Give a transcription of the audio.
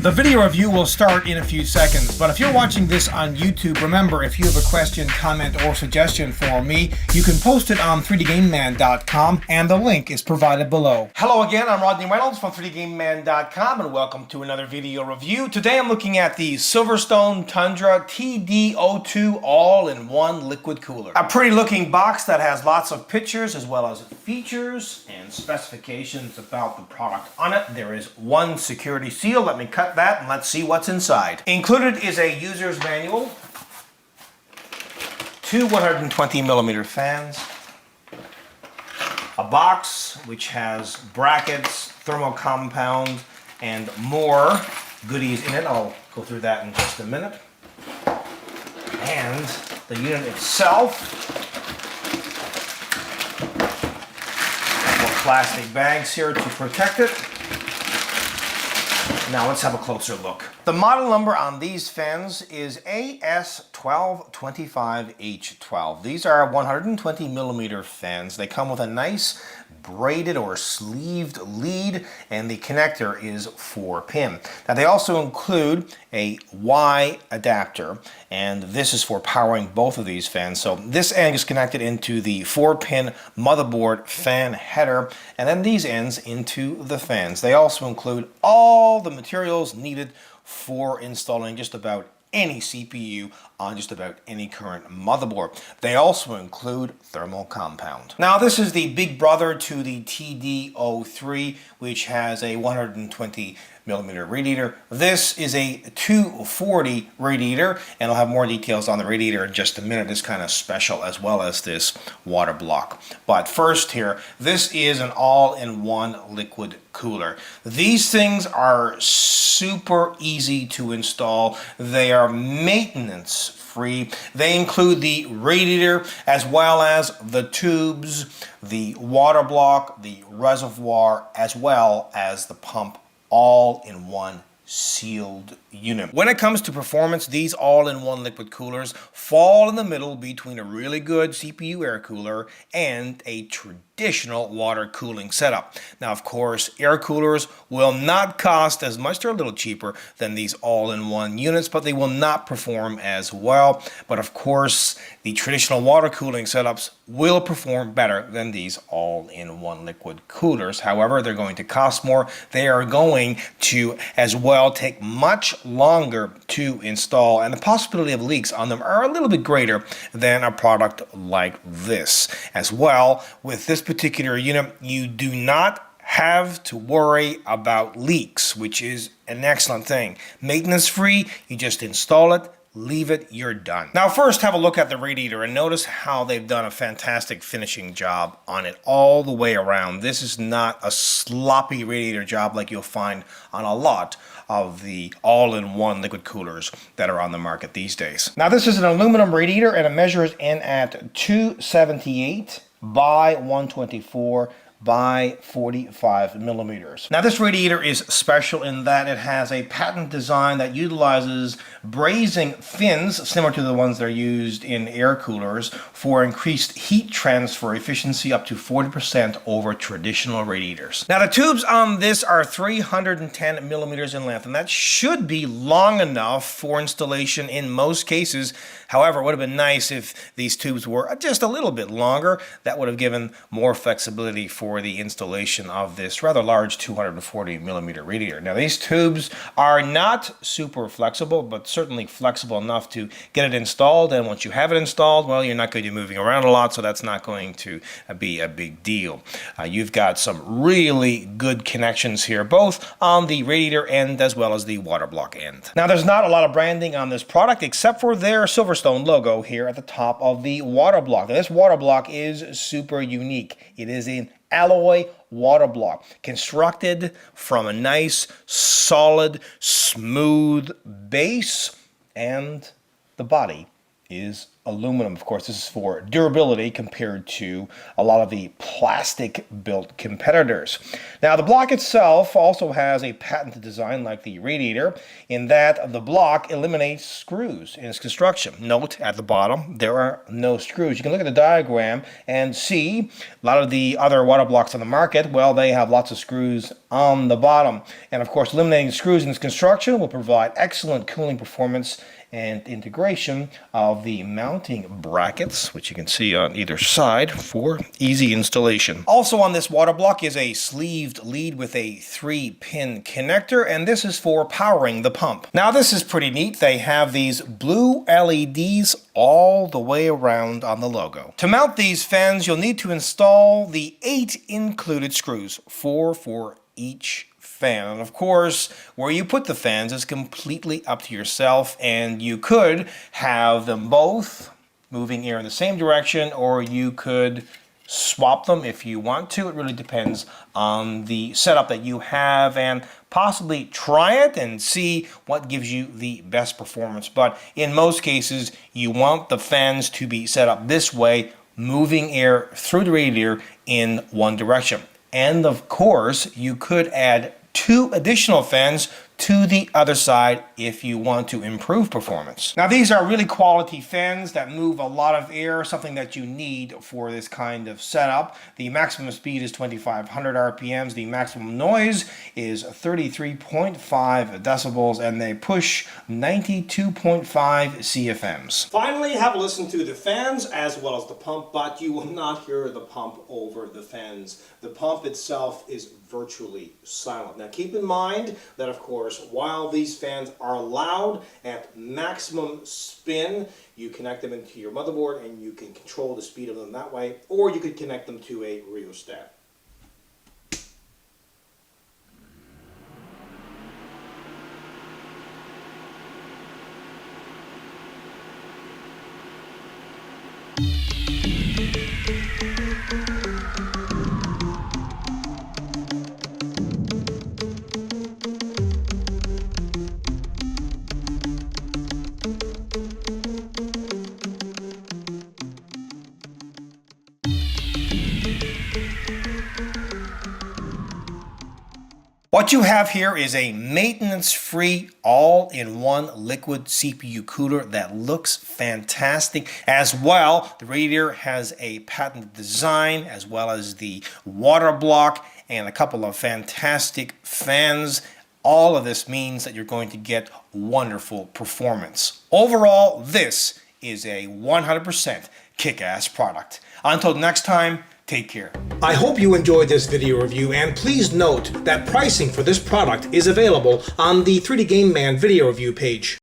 The video review will start in a few seconds, but if you're watching this on YouTube, remember, if you have a question, comment, or suggestion for me, you can post it on 3dgameman.com, and the link is provided below. Hello again, I'm Rodney Reynolds from 3dgameman.com, and welcome to another video review. Today I'm looking at the SilverStone Tundra TD02 all-in-one liquid cooler. A pretty looking box that has lots of pictures as well as features and specifications about the product on it. There is one security seal. Let me cut that and let's see what's inside. Included is a user's manual, two 120mm fans, a box which has brackets, thermal compound, and more goodies in it. I'll go through that in just a minute. And the unit itself, more plastic bags here to protect it. Now let's have a closer look. The model number on these fans is AS1225H12. These are 120mm fans. They come with a nice braided or sleeved lead, and the connector is 4-pin. Now they also include a Y adapter, and this is for powering both of these fans. So this end is connected into the 4-pin motherboard fan header, and then these ends into the fans. They also include all the materials needed for installing just about any CPU on just about any current motherboard. They also include thermal compound. Now this is the big brother to the TD03, which has a 120mm radiator. This is a 240 radiator, and I'll have more details on the radiator in just a minute. It's kind of special, as well as this water block. But first here, this is an all-in-one liquid cooler. These things are super easy to install. They are maintenance free. They include the radiator as well as the tubes, the water block, the reservoir, as well as the pump, all in one sealed unit. When it comes to performance, these all-in-one liquid coolers fall in the middle between a really good CPU air cooler and a traditional water cooling setup. Now, of course, air coolers will not cost as much. They're a little cheaper than these all-in-one units, but they will not perform as well. But of course, the traditional water cooling setups will perform better than these all-in-one liquid coolers. However, they're going to cost more. They are going to as well take much longer to install, and the possibility of leaks on them are a little bit greater than a product like this. As well, with this particular unit, you do not have to worry about leaks, which is an excellent thing. Maintenance free, you just install it, leave it, you're done. Now first, have a look at the radiator and notice how they've done a fantastic finishing job on it all the way around. This is not a sloppy radiator job like you'll find on a lot of the all-in-one liquid coolers that are on the market these days. Now this is an aluminum radiator, and it measures in at 278 by 124 by 45 millimeters. Now this radiator is special in that it has a patent design that utilizes brazing fins similar to the ones that are used in air coolers for increased heat transfer efficiency up to 40% over traditional radiators. Now the tubes on this are 310 millimeters in length, and that should be long enough for installation in most cases. However, it would have been nice if these tubes were just a little bit longer. That would have given more flexibility for the installation of this rather large 240 millimeter radiator. Now these tubes are not super flexible, but certainly flexible enough to get it installed, and once you have it installed, well, you're not going to be moving around a lot, so that's not going to be a big deal. You've got some really good connections here, both on the radiator end as well as the water block end. Now there's not a lot of branding on this product except for their SilverStone logo here at the top of the water block. Now, this water block is super unique. It is an alloy water block constructed from a nice, solid, smooth base, and the body is aluminum. Of course, this is for durability compared to a lot of the plastic-built competitors. Now, the block itself also has a patented design like the Radiator, in that the block eliminates screws in its construction. Note at the bottom, there are no screws. You can look at the diagram and see a lot of the other water blocks on the market, well, they have lots of screws on the bottom. And of course, eliminating screws in its construction will provide excellent cooling performance and integration of the mounting brackets, which you can see on either side for easy installation. Also on this water block is a sleeved lead with a 3-pin connector, and this is for powering the pump. Now this is pretty neat. They have these blue LEDs all the way around on the logo. To mount these fans, you'll need to install the 8 included screws, 4 for each fan. And of course, where you put the fans is completely up to yourself, and you could have them both moving air in the same direction, or you could swap them if you want to. It really depends on the setup that you have, and possibly try it and see what gives you the best performance. But in most cases, you want the fans to be set up this way, moving air through the radiator in one direction. And of course, you could add 2 additional fans to the other side if you want to improve performance. Now these are really quality fans that move a lot of air, something that you need for this kind of setup. The maximum speed is 2500 RPMs, the maximum noise is 33.5 decibels, and they push 92.5 CFMs. Finally, have a listen to the fans as well as the pump, but you will not hear the pump over the fans. The pump itself is virtually silent. Now keep in mind that, of course, while these fans are loud at maximum spin, you connect them into your motherboard and you can control the speed of them that way, or you could connect them to a rheostat. What you have here is a maintenance-free, all-in-one liquid CPU cooler that looks fantastic. As well, the Radiator has a patented design, as well as the water block and a couple of fantastic fans. All of this means that you're going to get wonderful performance. Overall, this is a 100% kick-ass product. Until next time, take care. I hope you enjoyed this video review, and please note that pricing for this product is available on the 3D Game Man video review page.